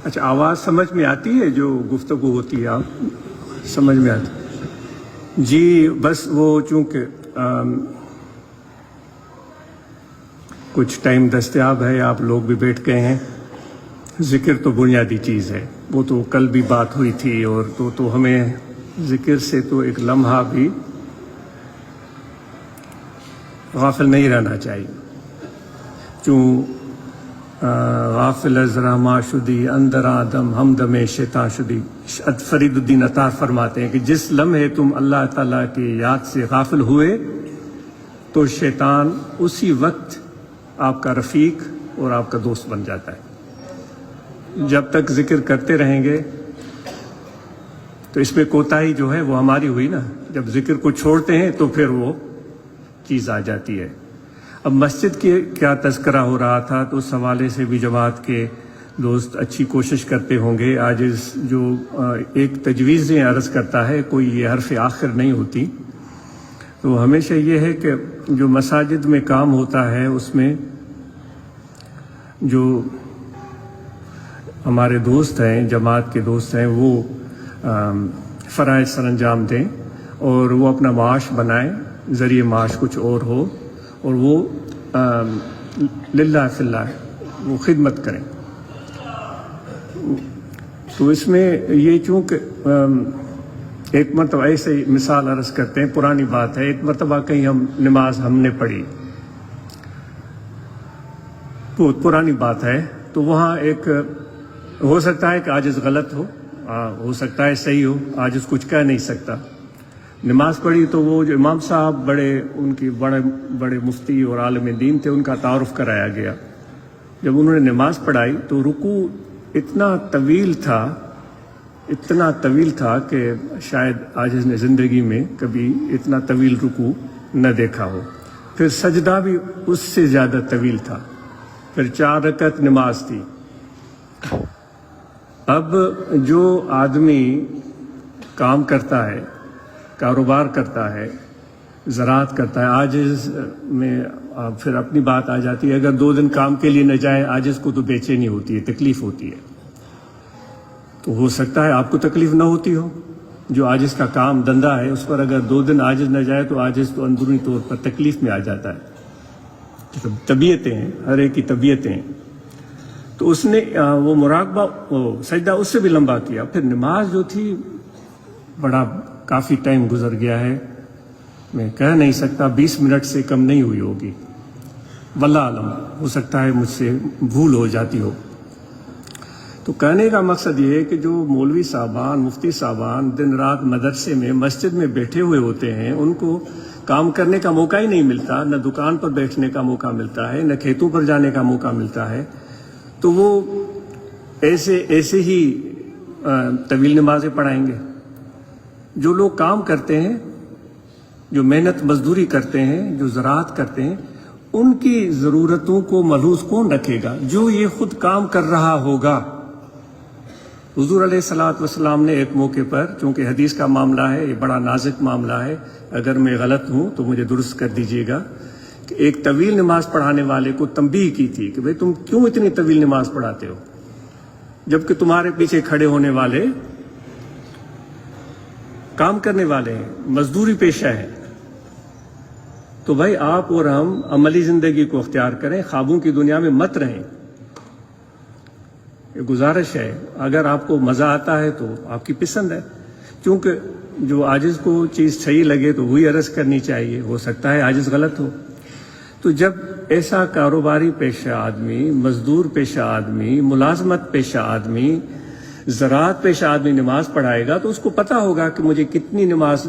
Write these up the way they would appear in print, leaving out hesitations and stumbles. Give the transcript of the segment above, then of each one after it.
اچھا آواز سمجھ میں آتی ہے جو گفتگو ہوتی ہے آپ سمجھ میں آتی؟ جی بس وہ چونکہ کچھ ٹائم دستیاب ہے، آپ لوگ بھی بیٹھ گئے ہیں، ذکر تو بنیادی چیز ہے، وہ تو کل بھی بات ہوئی تھی، اور تو ہمیں ذکر سے تو ایک لمحہ بھی غافل نہیں رہنا چاہیے، چوں غافل از رحماں شدی اندر آدم ہمدم شیطان شدی۔ فرید الدین عطار فرماتے ہیں کہ جس لمحے تم اللہ تعالیٰ کی یاد سے غافل ہوئے تو شیطان اسی وقت آپ کا رفیق اور آپ کا دوست بن جاتا ہے۔ جب تک ذکر کرتے رہیں گے تو اس میں کوتاہی جو ہے وہ ہماری ہوئی نا، جب ذکر کو چھوڑتے ہیں تو پھر وہ چیز آ جاتی ہے۔ اب مسجد کی کیا تذکرہ ہو رہا تھا، تو اس حوالے سے بھی جماعت کے دوست اچھی کوشش کرتے ہوں گے۔ آج جو ایک تجویزیں عرض کرتا ہے، کوئی یہ حرف آخر نہیں ہوتی، تو ہمیشہ یہ ہے کہ جو مساجد میں کام ہوتا ہے اس میں جو ہمارے دوست ہیں، جماعت کے دوست ہیں، وہ فرائض سر انجام دیں اور وہ اپنا معاش بنائیں، ذریعہ معاش کچھ اور ہو، اور وہ للہ فی اللہ وہ خدمت کریں۔ تو اس میں یہ چونکہ ایک مرتبہ ایسے مثال عرض کرتے ہیں، پرانی بات ہے، ایک مرتبہ کہیں نماز ہم نے پڑھی، بہت پرانی بات ہے، تو وہاں ایک ہو سکتا ہے کہ عاجز غلط ہو سکتا ہے صحیح ہو، عاجز کچھ کہہ نہیں سکتا۔ نماز پڑھی تو وہ جو امام صاحب ان کی بڑے مفتی اور عالم دین تھے، ان کا تعارف کرایا گیا۔ جب انہوں نے نماز پڑھائی تو رکوع اتنا طویل تھا کہ شاید عاجز نے زندگی میں کبھی اتنا طویل رکوع نہ دیکھا ہو، پھر سجدہ بھی اس سے زیادہ طویل تھا، پھر 4 رکعت نماز تھی۔ اب جو آدمی کام کرتا ہے، کاروبار کرتا ہے، زراعت کرتا ہے، عاجز میں پھر اپنی بات آ جاتی ہے، اگر 2 دن کام کے لیے نہ جائے، عاجز کو تو بے چینی ہوتی ہے، تکلیف ہوتی ہے۔ تو ہو سکتا ہے آپ کو تکلیف نہ ہوتی ہو، جو عاجز کا کام دھندا ہے اس پر اگر 2 دن عاجز نہ جائے تو عاجز تو اندرونی طور پر تکلیف میں آ جاتا ہے۔ طبیعتیں ہیں، ہر ایک کی طبیعتیں ہیں۔ تو اس نے وہ مراقبہ سجدہ اس سے بھی لمبا کیا، پھر نماز جو تھی کافی ٹائم گزر گیا ہے، میں کہہ نہیں سکتا، 20 منٹ سے کم نہیں ہوئی ہوگی، واللہ عالم، ہو سکتا ہے مجھ سے بھول ہو جاتی ہو۔ تو کہنے کا مقصد یہ ہے کہ جو مولوی صاحبان، مفتی صاحبان دن رات مدرسے میں، مسجد میں بیٹھے ہوئے ہوتے ہیں، ان کو کام کرنے کا موقع ہی نہیں ملتا، نہ دکان پر بیٹھنے کا موقع ملتا ہے، نہ کھیتوں پر جانے کا موقع ملتا ہے، تو وہ ایسے ہی طویل نمازیں پڑھائیں گے۔ جو لوگ کام کرتے ہیں، جو محنت مزدوری کرتے ہیں، جو زراعت کرتے ہیں، ان کی ضرورتوں کو ملحوظ کون رکھے گا؟ جو یہ خود کام کر رہا ہوگا۔ حضور علیہ الصلوۃ والسلام نے ایک موقع پر، چونکہ حدیث کا معاملہ ہے، یہ بڑا نازک معاملہ ہے، اگر میں غلط ہوں تو مجھے درست کر دیجیے گا، کہ ایک طویل نماز پڑھانے والے کو تنبیہ کی تھی کہ بھئی تم کیوں اتنی طویل نماز پڑھاتے ہو، جبکہ تمہارے پیچھے کھڑے ہونے والے کام کرنے والے ہیں، مزدوری پیشہ ہے۔ تو بھائی آپ اور ہم عملی زندگی کو اختیار کریں، خوابوں کی دنیا میں مت رہیں۔ یہ گزارش ہے، اگر آپ کو مزہ آتا ہے تو آپ کی پسند ہے، کیونکہ جو عاجز کو چیز صحیح لگے تو وہی عرض کرنی چاہیے، ہو سکتا ہے عاجز غلط ہو۔ تو جب ایسا کاروباری پیشہ آدمی، مزدور پیشہ آدمی، ملازمت پیشہ آدمی، زراعت پیشہ آدمی نماز پڑھائے گا تو اس کو پتہ ہوگا کہ مجھے کتنی نماز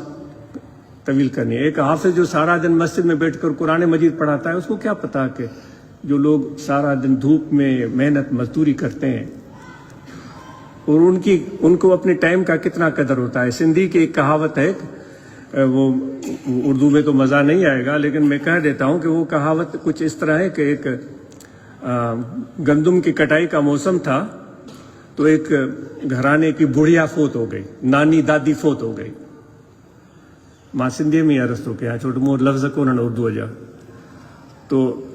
طویل کرنی ہے۔ ایک حافظ جو سارا دن مسجد میں بیٹھ کر قرآن مجید پڑھاتا ہے، اس کو کیا پتہ کہ جو لوگ سارا دن دھوپ میں محنت مزدوری کرتے ہیں اور ان کو اپنے ٹائم کا کتنا قدر ہوتا ہے۔ سندھی کی ایک کہاوت ہے، وہ اردو میں تو مزہ نہیں آئے گا لیکن میں کہہ دیتا ہوں کہ وہ کہاوت کچھ اس طرح ہے کہ ایک گندم کی کٹائی کا موسم تھا تو ایک گھرانے کی بڑھیا فوت ہو گئی، نانی دادی فوت ہو گئی، ماں سندھی میں عرض تو کیا چھوٹو موٹ لفظ کو انہوں نے اردو جا، تو